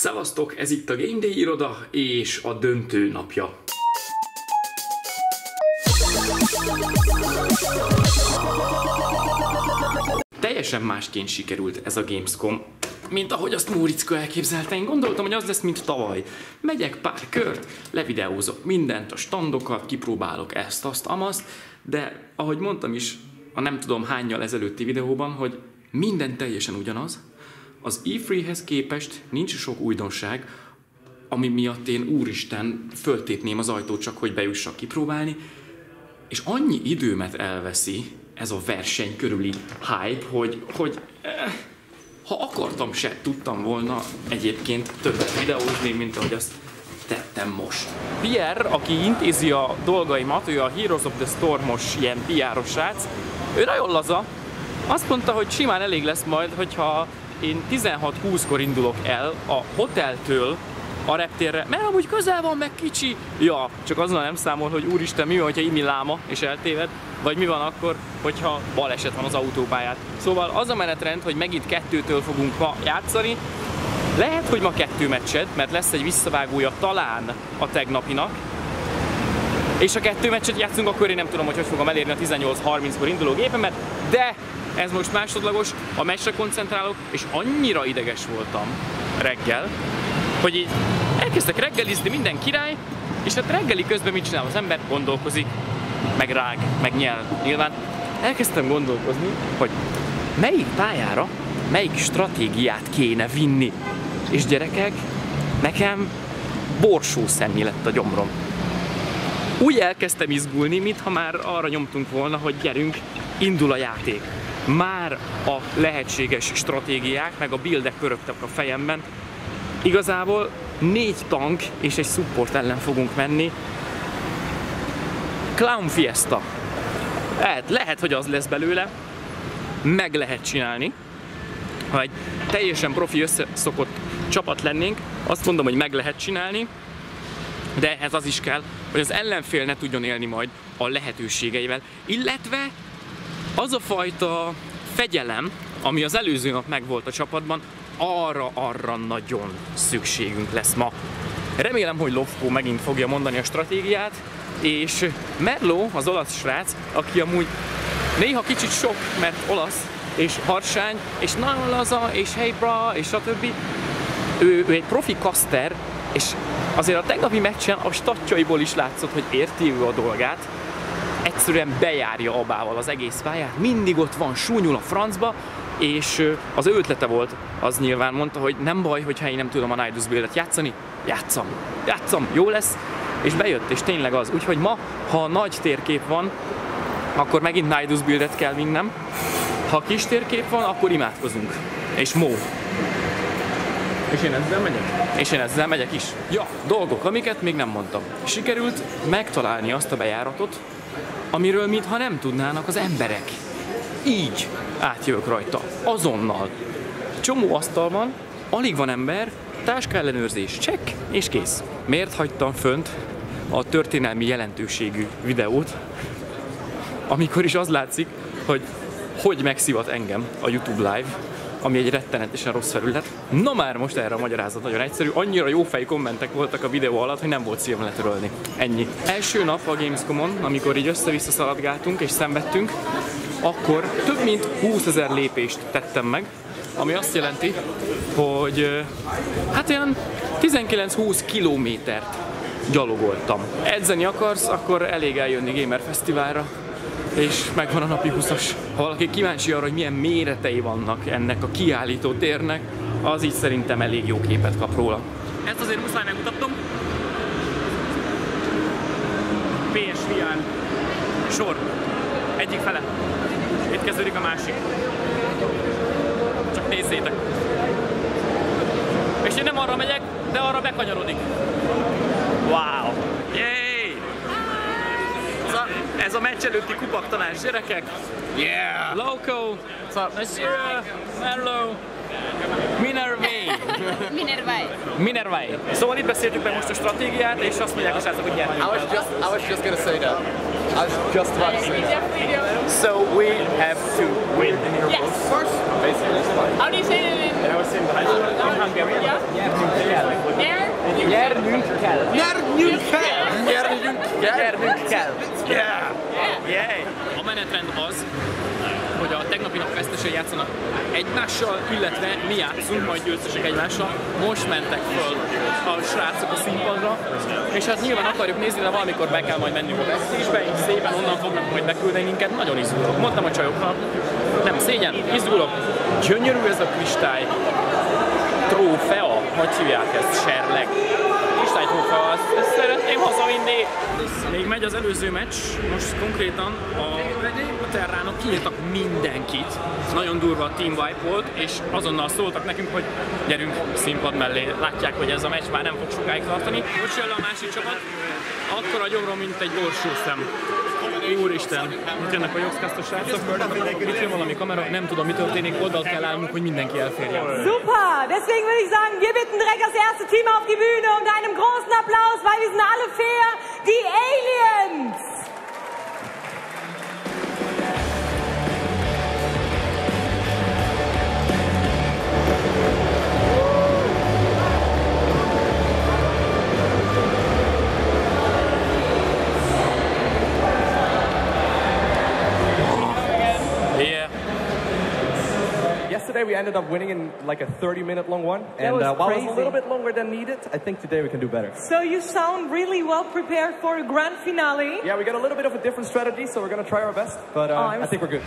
Szevasztok, ez itt a GameDay Iroda és a döntő napja. Teljesen másként sikerült ez a Gamescom, mint ahogy azt Móriczka elképzelte. Én gondoltam, hogy az lesz, mint tavaly. Megyek pár kört, levideózok mindent, a standokat, kipróbálok ezt, azt, amazt, de ahogy mondtam is a nem tudom hánnyal ezelőtti videóban, hogy minden teljesen ugyanaz. Az E3-hez képest nincs sok újdonság, ami miatt én úristen föltépném az ajtót csak, hogy bejussak kipróbálni, és annyi időmet elveszi ez a verseny körüli hype, hogy ha akartam se, tudtam volna egyébként többet videózni, mint ahogy azt tettem most. Pierre, aki intézi a dolgaimat, ő a Heroes of the Storm-os ilyen PR-os srác, ő nagyon laza, azt mondta, hogy simán elég lesz majd, hogyha én 16-20-kor indulok el a hoteltől a reptérre, mert amúgy közel van, meg kicsi. Ja, csak azonnal nem számol, hogy úristen, mi van, hogyha Imi láma és eltéved, vagy mi van akkor, hogyha baleset van az autópályán. Szóval az a menetrend, hogy megint 2-től fogunk ma játszani. Lehet, hogy ma 2 meccset, mert lesz egy visszavágója talán a tegnapinak. És ha 2 meccset játszunk, akkor én nem tudom, hogy fogom elérni a 18:30-kor induló gépemet, de ez most másodlagos, a meccsre koncentrálok, és annyira ideges voltam reggel, hogy így elkezdtek reggelizni, minden király, és hát reggeli közben mit csinál az ember? Gondolkozik, meg rág, meg nyel. Nyilván elkezdtem gondolkozni, hogy melyik pályára, melyik stratégiát kéne vinni. És gyerekek, nekem borsószemnyi lett a gyomrom. Úgy elkezdtem izgulni, mintha már arra nyomtunk volna, hogy gyerünk, indul a játék. Már a lehetséges stratégiák, meg a buildek pörögtek a fejemben. Igazából 4 tank és egy support ellen fogunk menni. Clown Fiesta. Lehet, hogy az lesz belőle. Meg lehet csinálni. Ha egy teljesen profi összeszokott csapat lennénk, azt mondom, hogy meg lehet csinálni. De ehhez az is kell, hogy az ellenfél ne tudjon élni majd a lehetőségeivel. Illetve az a fajta fegyelem, ami az előző nap megvolt a csapatban, arra nagyon szükségünk lesz ma. Remélem, hogy Lovko megint fogja mondani a stratégiát, és Merlo, az olasz srác, aki amúgy néha kicsit sok, mert olasz, és harsány, és nagyon laza, és hey bra, és stb. Ő egy profi caster, és azért a tegnapi meccsen a statjaiból is látszott, hogy érti ő a dolgát. Egyszerűen bejárja abával az egész pályát, mindig ott van, súnyul a francba, és az ő ötlete volt, az nyilván mondta, hogy nem baj, hogyha én nem tudom a Nidus buildet játszani, játszom, jó lesz, és bejött, és tényleg az. Úgyhogy ma, ha nagy térkép van, akkor megint Nidus buildet kell vinnem, ha kis térkép van, akkor imádkozunk, és mó. És én ezzel megyek is. Ja, dolgok, amiket még nem mondtam. Sikerült megtalálni azt a bejáratot, amiről mintha nem tudnának az emberek. Így átjövök rajta, azonnal. Csomó asztal van, alig van ember, táskellenőrzés, check, és kész. Miért hagytam fönt a történelmi jelentőségű videót, amikor is az látszik, hogy megszivat engem a YouTube Live, ami egy rettenetesen rossz felület. Na már most erre a magyarázat nagyon egyszerű, annyira jófejű kommentek voltak a videó alatt, hogy nem volt szívem letörölni. Ennyi. Első nap a Gamescomon, amikor így össze-vissza szaladgáltunk és szenvedtünk, akkor több mint 20 000 lépést tettem meg, ami azt jelenti, hogy hát olyan 19-20 kilométert gyalogoltam. Edzeni akarsz, akkor elég eljönni Gamer Fesztiválra, és megvan a napi 20-as. Ha valaki kíváncsi arra, hogy milyen méretei vannak ennek a kiállító térnek, az így szerintem elég jó képet kap róla. Ezt azért muszáj megmutatnom. PSVR sor. Egyik fele. Itt kezdődik a másik. Csak nézzétek. És én nem arra megyek, de arra bekanyarodik. Wow! Yay! Ez a meccs előtti kupaktanás, gyerekek! Yeah! Loco! Monsieur! Merlo! Minervai! Szóval itt beszéltük meg most a stratégiát, és azt mondják a srácok, hogy nyerni. I was just gonna say that. I was just about to say that. So we have to win. Yes, of course. Basically. How do you say it in in Hungarian? Yeah. meccsen játszanak egymással, illetve mi játszunk majd győztesek egymással. Most mentek föl a srácok a színpadra, és hát nyilván akarjuk nézni, de valamikor be kell majd mennünk a backstage-be, így szépen onnan fognak majd beküldeni minket. Nagyon izgulok. Mondtam a csajoknak, nem szégyen, izgulok. Gyönyörű ez a kristály trófea, hogy hívják ezt, serleg. Kristálytrófea, ezt szeretném hazavinni. Még megy az előző meccs, most konkrétan a terránok kiírtak mindenkit. Nagyon durva a team wipe volt, és azonnal szóltak nekünk, hogy gyerünk színpad mellé. Látják, hogy ez a meccs már nem fog sokáig tartani. Most jön le a másik csapat, akkor a gyomrom, mint egy borsószem. Úristen, itt jönnek a jogszkasztos srácok, itt jön valami kamera, nem tudom mi történik, oldalt kell állnunk, hogy mindenki elférjen. Super, deswegen würde ich sagen, wir bitten direkt das erste Team auf die Bühne und einem großen Applaus, weil wir sind alle fair, die Aliens! Yesterday we ended up winning in like a 30-minute long one, and while it was a little bit longer than needed, I think today we can do better. So you sound really well prepared for a grand finale. Yeah, we got a little bit of a different strategy, so we're gonna try our best, but I think we're good.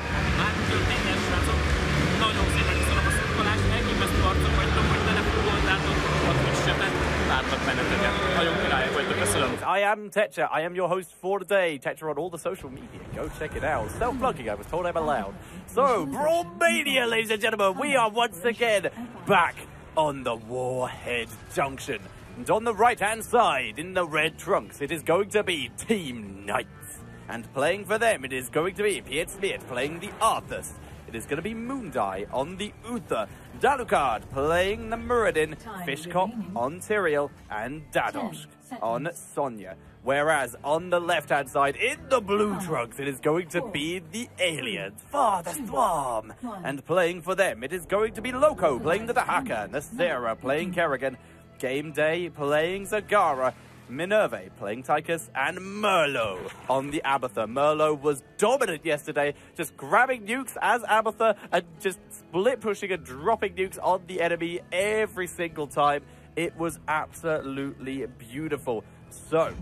I am Tetra. I am your host for today. Tetra on all the social media. Go check it out. Self-plugging, I was told I'm allowed. So, Brawlmania, ladies and gentlemen, we are once again back on the Warhead Junction. And on the right-hand side, in the red trunks, it is going to be Team Knights. And playing for them, it is going to be Piet Smeert playing the Arthas. It is going to be Moondai on the Uther, Dalukard playing the Muradin, Fishcop on Tyrael, and Dadosh on Sonya. Whereas on the left-hand side, in the blue trunks, it is going to be the aliens, Father Swarm. And playing for them, it is going to be Loco playing the Dahaka, Nasera playing Kerrigan, GameDay playing Zagara, Minerve playing Tychus, and Merlo on the Abatha. Merlo was dominant yesterday, just grabbing nukes as Abatha and just split pushing and dropping nukes on the enemy every single time. It was absolutely beautiful. So,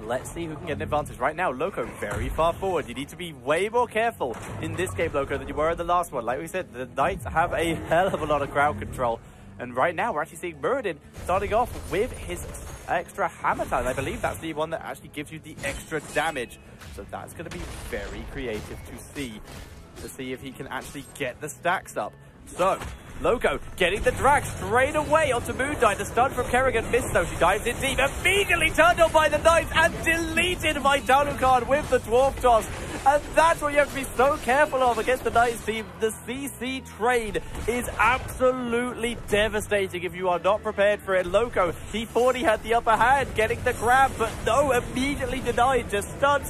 let's see who can get an advantage. Right now, Loco very far forward. You need to be way more careful in this game, Loco, than you were in the last one. Like we said, the Knights have a hell of a lot of crowd control. And right now, we're actually seeing Muradin starting off with his extra hammer talent. I believe that's the one that actually gives you the extra damage. So that's going to be very creative to see if he can actually get the stacks up. So, Loco getting the drag straight away onto Moondai. The stun from Kerrigan missed though. She dives in deep, immediately turned on by the Knights and deleted by Dalukard with the Dwarf Toss. And that's what you have to be so careful of against the Knights team. The CC trade is absolutely devastating if you are not prepared for it. Loco, he thought he had the upper hand getting the grab, but no, immediately denied. Just stun,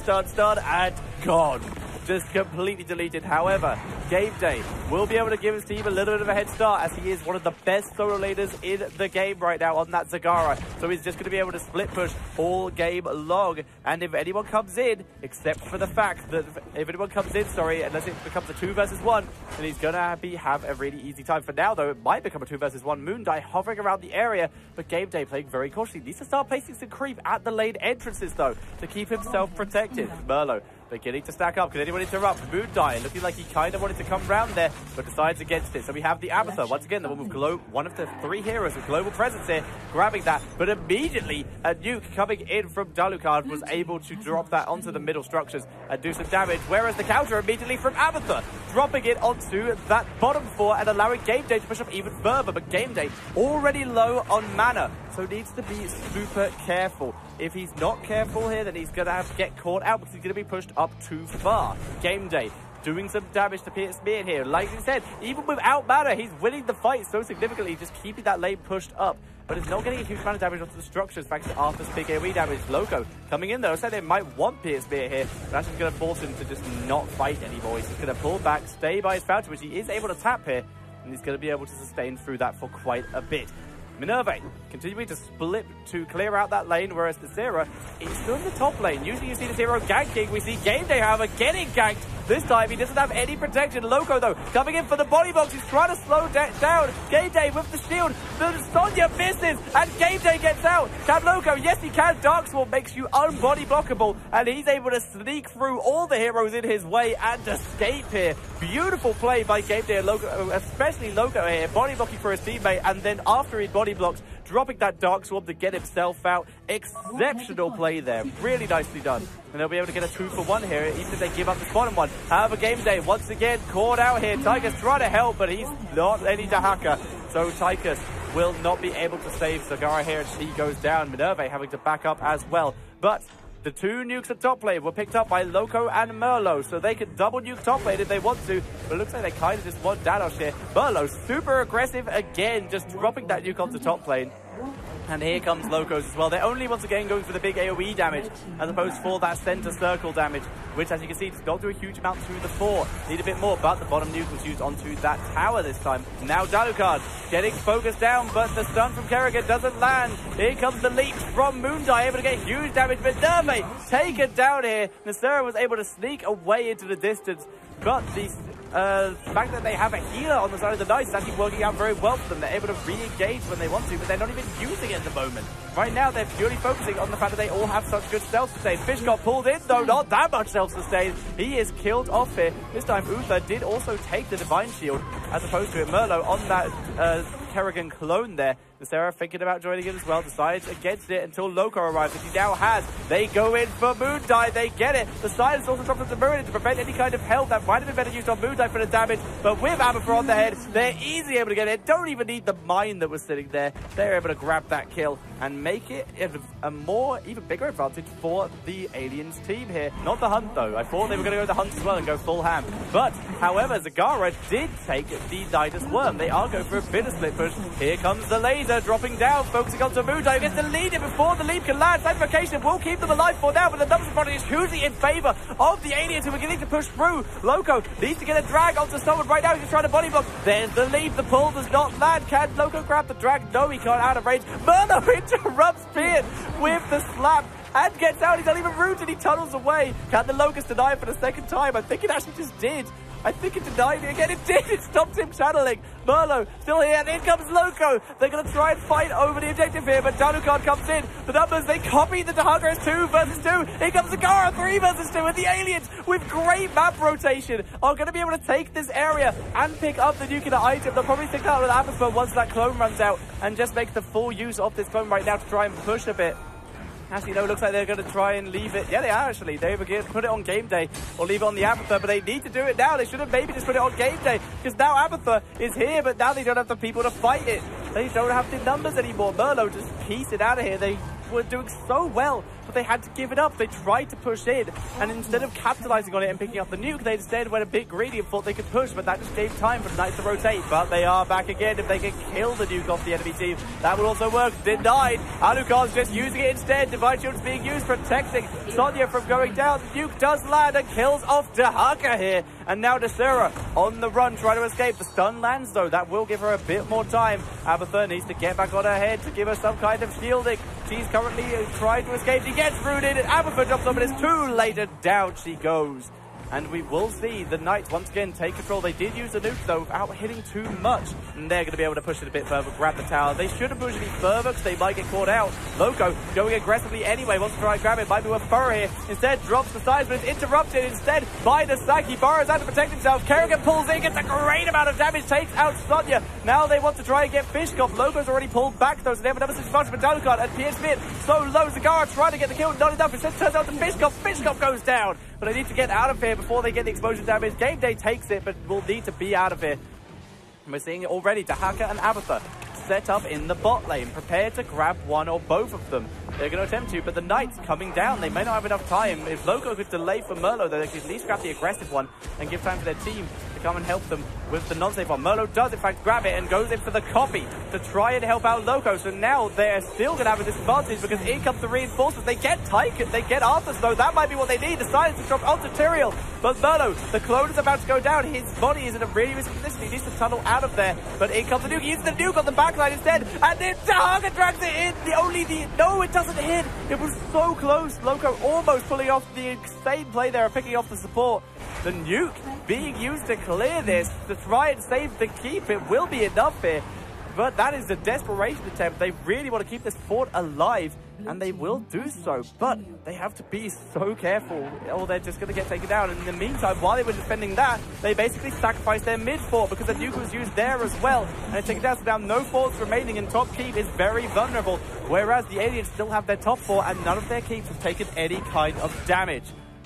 and gone. Just completely deleted. However, GameDay will be able to give his team a little bit of a head start as he is one of the best solo laners in the game right now on that Zagara. So he's just going to be able to split push all game long. And if anyone comes in, except for the fact that if anyone comes in, unless it becomes a 2 versus 1, then he's going to have a really easy time. For now, though, it might become a 2 versus 1. Moondai hovering around the area, but GameDay playing very cautiously. Needs to start placing some creep at the lane entrances, though, to keep himself protected. Merlo beginning to stack up. Can anyone interrupt? Moondai looking like he kind of wanted to come round there, but decides against it. So we have the Abatha, once again, the one with one of the 3 heroes with global presence here, grabbing that. But immediately, a nuke coming in from Dalukard was able to drop that onto the middle structures and do some damage, whereas the counter immediately from Abatha, dropping it onto that bottom 4 and allowing GameDay to push up even further. But GameDay already low on mana, so needs to be super careful. If he's not careful here, then he's going to have to get caught out because he's going to be pushed up too far. GameDay doing some damage to Piet Smeert here. Like we said, even without mana, he's winning the fight so significantly, just keeping that lane pushed up. But it's not getting a huge amount of damage onto the structures thanks to Arthur's big AoE damage. Loco coming in though. I said they might want Piet Smeert here, but that's just going to force him to just not fight anymore. He's just going to pull back, stay by his fountain, which he is able to tap here, and he's going to be able to sustain through that for quite a bit. Minerve continuing to split to clear out that lane, whereas the Zera is still in the top lane. Usually you see the Zero ganking. We see GameDay, however, getting ganked This time, he doesn't have any protection. Loco, though, coming in for the body box. He's trying to slow down. GameDay with the shield. Sonya misses, and GameDay gets out. Can Loco? Yes, he can. Dark Swarm makes you unbody blockable, and he's able to sneak through all the heroes in his way and escape here. Beautiful play by GameDay and Loco, especially Loco here, body blocking for his teammate, and then after he body blocks, dropping that Dark Swarm to get himself out. Exceptional play there. Really nicely done. And they'll be able to get a 2-for-1 here, even if they give up this bottom one. However, GameDay once again caught out here. Tychus trying to help, but he's not any Dahaka. So Tychus will not be able to save Zagara here, and she goes down. Minerva having to back up as well. But the 2 nukes at top lane were picked up by Loco and Merlo, so they can double nuke top lane if they want to. But it looks like they kind of just want Dadosh here. Merlo super aggressive again, just dropping that nuke onto top lane. And here comes Locos as well. They're only once again going for the big AoE damage as opposed for that center circle damage, which as you can see does not do a huge amount through the 4. Need a bit more, but the bottom nuke was used onto that tower this time. Now Dalucard getting focused down, but the stun from Kerrigan doesn't land. Here comes the leap from Moondie, able to get huge damage, but Nerve taken down here. Nasera was able to sneak away into the distance, but the fact that they have a healer on the side of the Knights is actually working out very well for them. They're able to re-engage when they want to, but they're not even using it at the moment. Right now, they're purely focusing on the fact that they all have such good self-sustain. Fish got pulled in, though not that much self-sustain. He is killed off here. This time, Uther did also take the Divine Shield, as opposed to it. Merlo on that Kerrigan clone there. Nasera thinking about joining it as well, decides against it until Loco arrives, which he now has. They go in for Moondie, they get it. The silence also drops into Murin to prevent any kind of help. That might have been better used on Moondie for the damage, but with Abathur on the head, they're easily able to get it. Don't even need the mine that was sitting there. They're able to grab that kill and make it a more, even bigger advantage for the Aliens team here. Not the Hunt, though. I thought they were going to go the Hunt as well and go full ham. But, however, Zagara did take the Nidus Worm. They are going for a bit of split push. Here comes the laser, dropping down, focusing on Moondie. Gets the lead in before the leap can land. Sanctification will keep them alive for now, but the numbers in front is hugely in favor of the Aliens who are beginning to push through. Loco needs to get a drag onto someone right now. He's trying to body block. There's the leap. The pull does not land. Can Loco grab the drag? No, he can't, out of range. Merlo interrupts Beard with the slap and gets out. He's not even rooted. He tunnels away. Can the Locust deny it for the second time? I think it actually just did. I think it denied it again. It did. It stopped him channeling. Merlo still here, and in comes Loco. They're going to try and fight over the objective here, but Dalucard comes in. The numbers, they copy the Dahaka as 2 versus 2. Here comes Zagara, 3 versus 2, and the Aliens, with great map rotation, are going to be able to take this area and pick up the nuclear item. They'll probably stick out with Abathur once that clone runs out and just make the full use of this clone right now to try and push a bit. Actually, no, it looks like they're going to try and leave it. Yeah, they are actually. They were going to put it on GameDay or leave it on the Abathur, but they need to do it now. They should have maybe just put it on GameDay because now Abathur is here, but now they don't have the people to fight it. They don't have the numbers anymore. Merlo just pieced it out of here. They were doing so well, but they had to give it up. They tried to push in, and instead of capitalizing on it and picking up the nuke, they instead went a bit greedy and thought they could push, but that just gave time for the Knights to rotate. But they are back again. If they can kill the nuke off the enemy team, that will also work. Denied. Alucard's just using it instead. Divine Shield is being used, protecting Sonya from going down. The nuke does land and kills off Dahaka here. And now Nasera on the run, trying to escape. The stun lands, though. That will give her a bit more time. Abathur needs to get back on her head to give her some kind of shielding. She's currently trying to escape. She gets rooted, and Abathur jumps up, but it's too late, and down she goes. And we will see the Knights once again take control. They did use the nuke, though, without hitting too much. And they're going to be able to push it a bit further, grab the tower. They shouldn't push any further because they might get caught out. Loco going aggressively anyway, wants to try and grab it. Might be worth Burrow here. Instead, drops the sides, but it's interrupted instead by the Saki. Burrows out to protect himself. Kerrigan pulls in, gets a great amount of damage, takes out Sonya. Now they want to try and get Fishkop. Loco's already pulled back, though, so they have another 6 punch for Dalucard and PS Mid. So low, Zagara trying to get the kill, not enough. Instead, turns out to Fishkop. Fishkop goes down. But they need to get out of here before they get the explosion damage. GameDay takes it, but will need to be out of here. And we're seeing it already. Dahaka and Abathur set up in the bot lane, prepared to grab one or both of them. They're going to attempt to, but the Knights coming down. They may not have enough time. If Loco could delay for Merlo, they could at least grab the aggressive one and give time for their team to come and help them with the non-safe one. Merlo does in fact grab it and goes in for the copy to try and help out Loco. So now they're still going to have a disadvantage because in comes the reinforcements. They get Tyke, they get Arthur's though. That might be what they need. The silence to drop onto Tyrael. But Merlo, the clone is about to go down. His body is in a really risky position. He needs to tunnel out of there. But in comes the nuke. He uses the nuke on the backline instead. And then Target drags it in. No, it doesn't hit. It was so close. Loco almost pulling off the insane play there and picking off the support. The nuke being used to clear this, to try and save the keep. It will be enough here. But that is a desperation attempt. They really want to keep this fort alive, and they will do so. But they have to be so careful, or they're just going to get taken down. And in the meantime, while they were defending that, they basically sacrificed their mid fort because the nuke was used there as well. And they take it down, so now no forts remaining, and top keep is very vulnerable. Whereas the aliens still have their top fort, and none of their keeps have taken any kind of damage.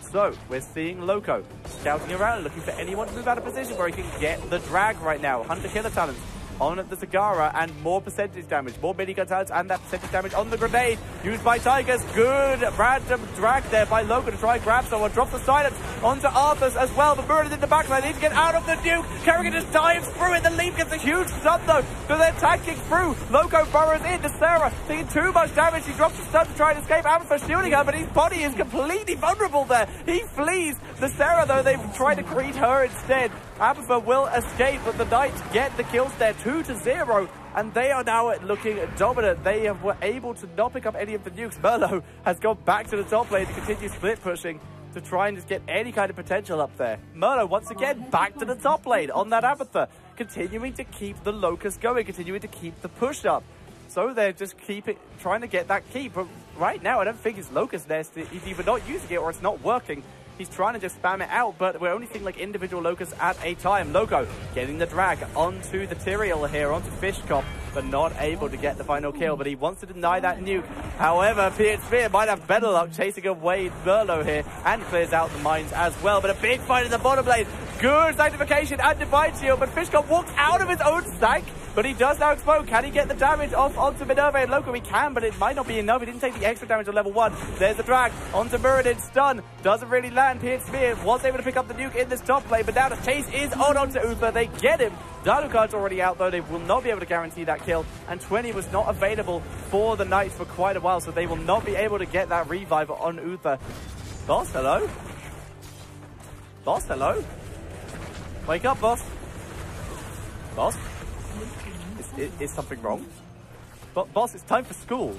So, we're seeing Loco scouting around, looking for anyone to move out of position where he can get the drag right now. Hunter Killer talents on the Zagara, and more percentage damage, more minigun talents, and that percentage damage on the grenade used by Tigers. Good random drag there by Loco to try and grab someone. Drop the silence onto Arthur's as well, but Murdered in the backline. They need to get out of the nuke. Kerrigan just dives through it. The leap gets a huge stun though, so they're tanking through. Loco burrows into Sarah, taking too much damage. He drops the stun to try and escape. Amethyst shielding her, but his body is completely vulnerable there. He flees. The Sarah though, they've tried to greet her instead. Amethyst will escape, but the Knights get the kills there, 2-0, and they are now looking dominant. They were able to not pick up any of the nukes. Merlo has gone back to the top lane to continue split pushing to try and just get any kind of potential up there. Merlo once again back to the top lane on that Amethyst, continuing to keep the Locust going, continuing to keep the push up. So they're just trying to get that keep. But right now, I don't think his Locust Nest is either not using it or it's not working. He's trying to just spam it out, but we're only seeing like individual Locusts at a time. Loco getting the drag onto the Tyrael here, onto Fishcop, but not able to get the final kill. But he wants to deny that nuke. However, Pierce Spear might have better luck chasing away Merlo here and clears out the mines as well. But a big fight in the bottom lane. Good sanctification and divine shield, but Fishcop walks out of his own sank. But he does now explode. Can he get the damage off onto Minerva and Loco? He can, but it might not be enough. He didn't take the extra damage on level 1. There's the drag onto Muradin. Stun. Doesn't really land. Pierce Spear was able to pick up the nuke in this top lane, but now the chase is on onto Uther. They get him. Dalucard's already out, though. They will not be able to guarantee that kill. And 20 was not available for the Knights for quite a while, so they will not be able to get that revive on Uther. Boss, hello? Boss, hello? Wake up, boss. Boss? Is something wrong? But boss, it's time for school.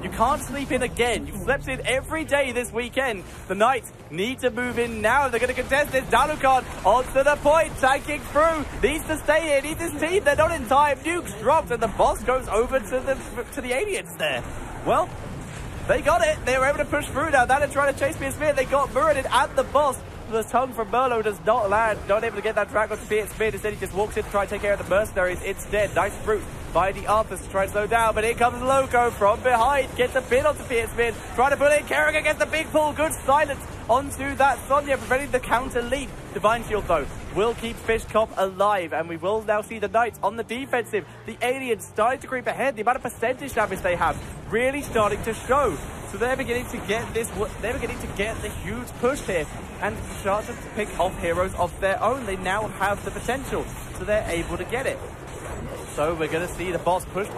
You can't sleep in again. You've slept in every day this weekend. The Knights need to move in now. They're going to contest this. Dalucard onto the point, tanking through. Needs to stay here. Needs his team. They're not in time. Nukes dropped, and the boss goes over to the aliens there. Well, they got it. They were able to push through now. They're trying to chase Pierce Spear. They got Muradin and the boss. The tongue from Merlo does not land. Not able to get that drag onto Pierce Spear. Instead, he just walks in to try and take care of the mercenaries instead. Nice route by the Arthurs to try and slow down. But here comes Loco from behind. Gets a bit onto Pierce Spear. Trying to pull in. Kerrigan gets the big pull. Good silence onto that Sonya, preventing the counter lead. Divine Shield, though, will keep Fishcop alive. And we will now see the Knights on the defensive. The aliens starting to creep ahead. The amount of percentage damage they have really starting to show. So they're beginning to get this. They're beginning to get the huge push here and start to pick off heroes of their own. They now have the potential, so they're able to get it. So we're going to see the boss pushing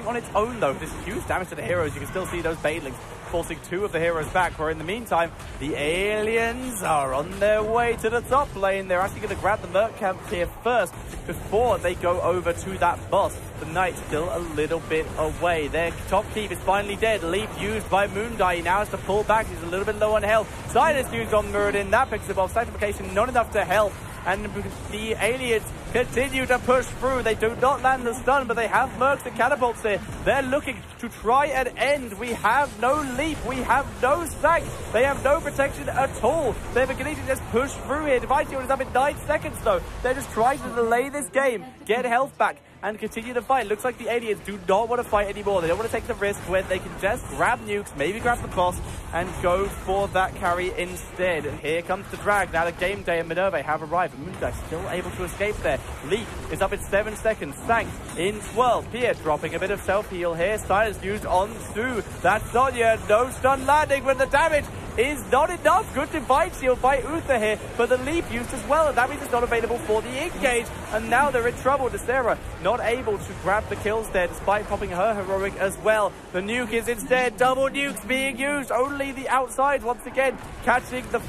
on its own though. This huge damage to the heroes. You can still see those Banelings forcing 2 of the heroes back. Where in the meantime, the aliens are on their way to the top lane. They're actually going to grab the Merc camp here first before they go over to that boss. The Knights still a little bit away. Their top keep is finally dead. Leap used by Moonguy. He now has to pull back. He's a little bit low on health. Silence used on Muradin. That picks him off. Sanctification not enough to help. And the aliens continue to push through. They do not land the stun, but they have mercs and catapults here. They're looking to try and end. We have no leap. We have no sank. They have no protection at all. They're beginning to just push through here. Divine Shield is up in 9 seconds, though. They're just trying to delay this game, get health back, and continue to fight. Looks like the aliens do not want to fight anymore. They don't want to take the risk where they can just grab nukes, maybe grab the boss, and go for that carry instead. And here comes the drag. Now the GameDay and Minerva have arrived. Moonguy still able to escape there. Leap is up in 7 seconds. Sank in 12. Pierre dropping a bit of self-heal here. Silence used on Sue. That's Sonya. No stun landing, but the damage is not enough. Good divide shield by Uther here, but the leap used as well, and that means it's not available for the engage. And now they're in trouble. Desera not able to grab the kills there, despite popping her heroic as well. The nuke is instead double nukes being used. Only the outside once again catching the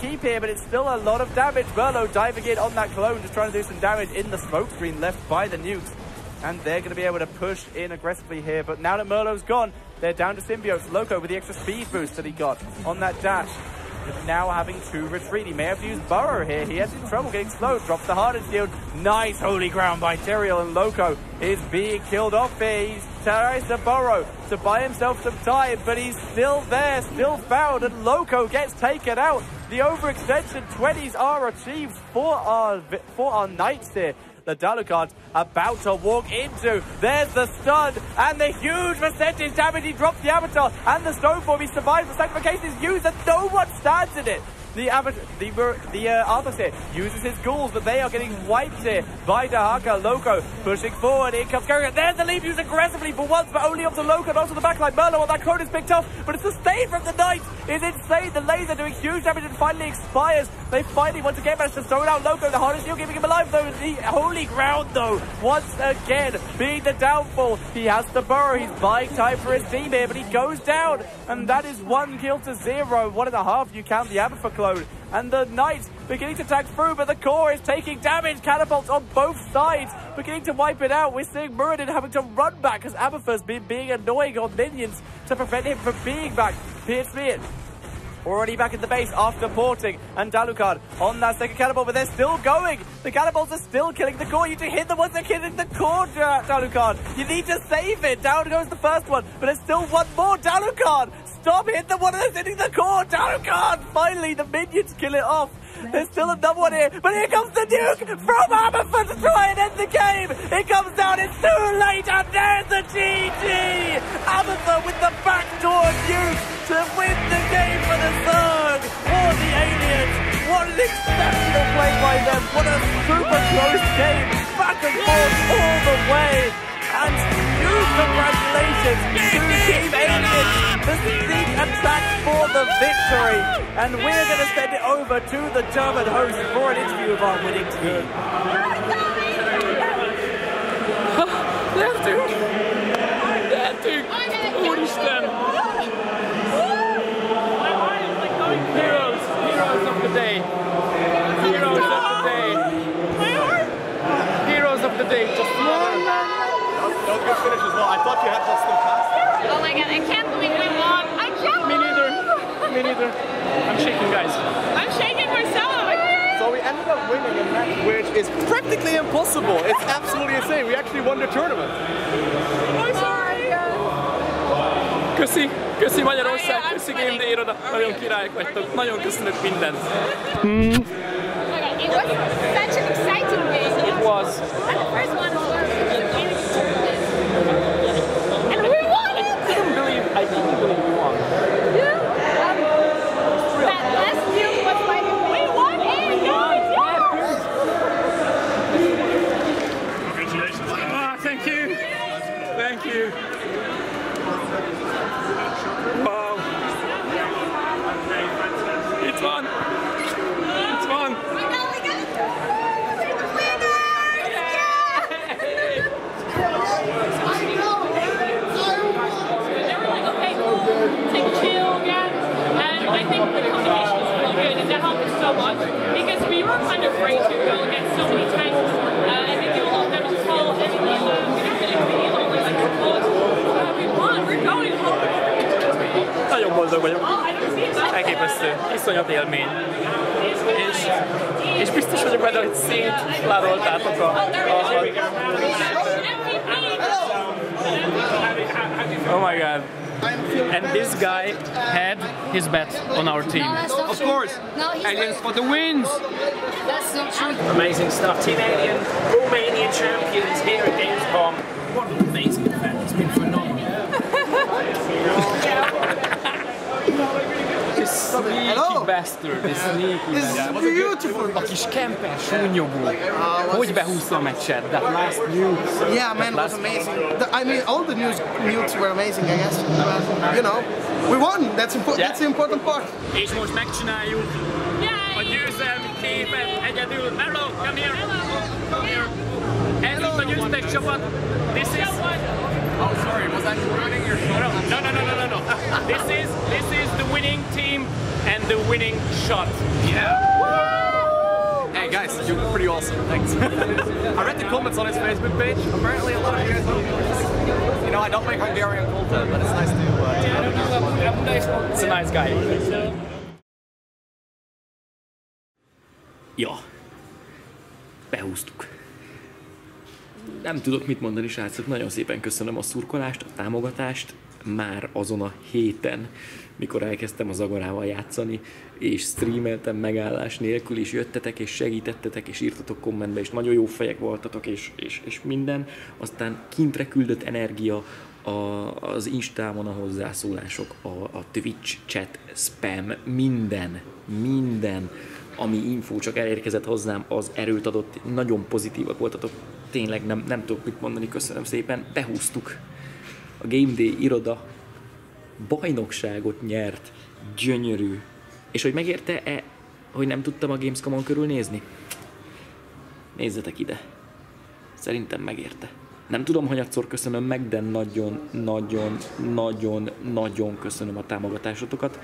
keep here, but it's still a lot of damage. Merlo diving in on that clone, just trying to do some damage in the smoke screen left by the nukes. And they're going to be able to push in aggressively here. But now that Merlo's gone, they're down to Symbiotes. Loco with the extra speed boost that he got on that dash. Is now having to retreat. He may have to use Burrow here. He has some trouble getting slowed. Drops the hardened shield. Nice holy ground by Tyrael, and Loco is being killed off here. He tries to Burrow to buy himself some time, but he's still there, still found, and Loco gets taken out. The overextension 20s are achieved for our Knights here. The Dalucard's about to walk into. There's the stun and the huge percentage damage. He drops the Avatar and the Stoneform. He survives. The sacrification is used and no one stands in it. The Arthas here uses his ghouls, but they are getting wiped here by Dahaka. Loco pushing forward. Here comes Gergely. There's the leap used aggressively for once, but only up to Loco, not to the backline. Merlo on that clone is picked up, but it's sustained from the Knights. It's insane. The laser doing huge damage and finally expires. They finally once again managed to throw it out. Loco, the hardest deal, keeping him alive though. The holy ground though, once again being the downfall. He has to burrow. He's buying time for his team here, but he goes down, and that is 1 kill to 0. 1.5. You count the Abathur clone. And the Knights beginning to tag through, but the core is taking damage. Catapults on both sides, beginning to wipe it out. We're seeing Muradin having to run back because Abathur's been being annoying on minions to prevent him from being back. Pierce already back in the base after porting, and Dalucard on that second catapult, but they're still going. The catapults are still killing the core. You need to hit the ones that are killing the core, Dalucard. You need to save it. Down goes the first one, but there's still one more. Dalucard, stop, hit the one that's hitting the core. Dalucard, finally the minions kill it off. There's still another one here, but here comes the nuke from Abathur to try and end the game. It comes down, it's too late, and there's the GG. Abathur with the backdoor nuke to win the game for the Zerg or the Aliens. What an exceptional play by them. What a super close game. Back and forth all the way. And huge congratulations to Team Aliens. The sneak attack for the victory. And we're going to send it over to the German host for an interview of our winning team. Heroes of the day. Heroes of the day. Heroes of the day. Just That was a good finish as well. I thought you had lost the pass. Oh my god, I can't believe we won. I can't. Me neither. Me neither. I'm shaking, guys. I'm shaking myself. So we ended up winning a match which is practically impossible. It's absolutely insane. We actually won the tournament. Köszi Magyarország, köszi GameDay Iroda, nagyon királyok vagytok, nagyon köszönök mindent. It was such an exciting game. It was. And the first one was and we won it! I couldn't believe we won. Yeah. That last nuke was like, we won it, guys! Congratulations. Ah, thank you. Thank you. Wow. It's on. It's on. Take chill again, and I think the combination is really good, and that helped us so much because we were kind of afraid to go against so many tanks, and they do a lot of damage as well, and we only like we won, we're going home. Nagyon boldog vagyok. Elképesztő, iszonyat élmény. És biztos vagyok benne, hogy szétlároltátok a Oh my god. And this guy had his bet on our team. No, of course. No, Aliens for the wins. That's not true. Amazing stuff. Team Alien, Brawlmania champions here at Gamescom. What an amazing event. It's been phenomenal. He's sneaky bastard, this sneaky bastard. It's beautiful. A kis kemper súnyogó. Hogy behúzza a meccset? That last nuke. Yeah, man, it was amazing. I mean, all the nukes were amazing, I guess. You know, we won. That's the important part. És most megcsináljuk a győzelmi képet egyedül. Hello, come here. Come here. Ez itt a győztes csapat. This is... Oh, sorry, was I ruining your show? No. This is the winning team and the winning shot. Yeah. Hey guys, you're pretty awesome. Thanks. I read the comments on his Facebook page. Apparently, a lot of you guys know. You know, I don't make Hungarian content, but it's nice to. It's a nice guy. Ja, behúztuk. Nem tudok mit mondani, srácok, nagyon szépen köszönöm a szurkolást, a támogatást. Már azon a héten, mikor elkezdtem az Agorával játszani, és streameltem megállás nélkül, és jöttetek, és segítettetek, és írtatok kommentbe, és nagyon jó fejek voltatok, és minden. Aztán kintre küldött energia, az Instámon a hozzászólások, a Twitch chat, spam, minden, ami info csak elérkezett hozzám, az erőt adott, nagyon pozitívak voltatok, tényleg nem tudok mit mondani, köszönöm szépen, behúztuk. A GameDay Iroda bajnokságot nyert, gyönyörű. És hogy megérte-e, hogy nem tudtam a Gamescomon körülnézni? Nézzetek ide. Szerintem megérte. Nem tudom, hogy annyiszor köszönöm meg, de nagyon köszönöm a támogatásotokat.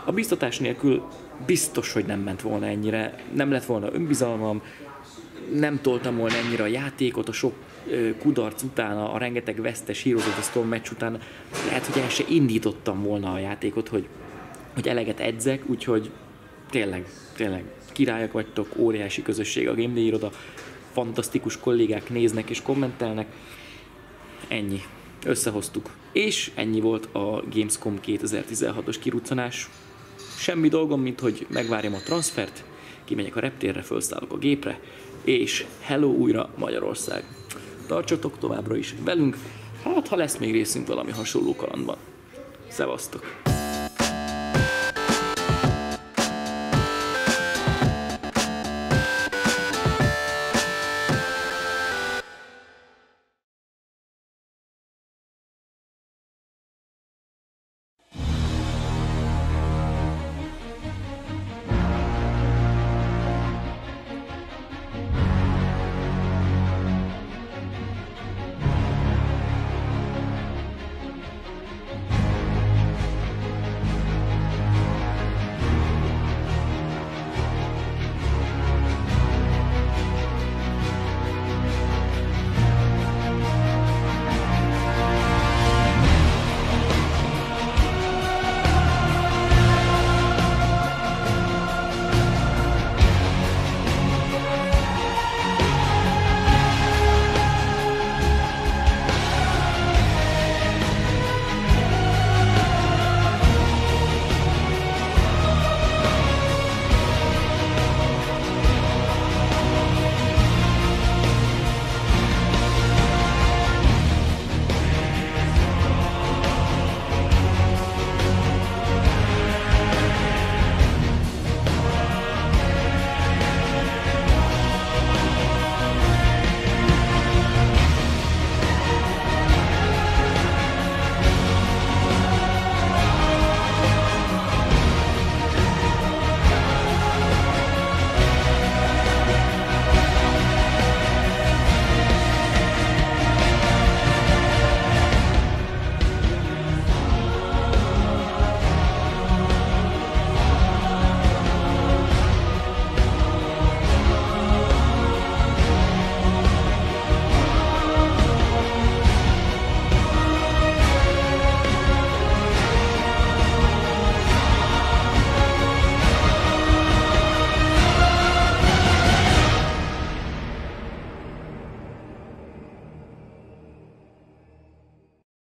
A biztatás nélkül biztos, hogy nem ment volna ennyire, nem lett volna önbizalmam, nem toltam volna ennyire a játékot, a sok kudarc után, a rengeteg vesztes Heroes of the Storm meccs után, lehet, hogy el se indítottam volna a játékot, hogy eleget edzek, úgyhogy tényleg királyak vagytok, óriási közösség a GameDay Iroda, fantasztikus kollégák néznek és kommentelnek, ennyi, összehoztuk. És ennyi volt a Gamescom 2016-os kiruccanás. Semmi dolgom, mint hogy megvárjam a transfert, kimegyek a reptérre, felszállok a gépre, és hello újra Magyarország. Tartsatok továbbra is velünk, hát ha lesz még részünk valami hasonló kalandban. Szevasztok!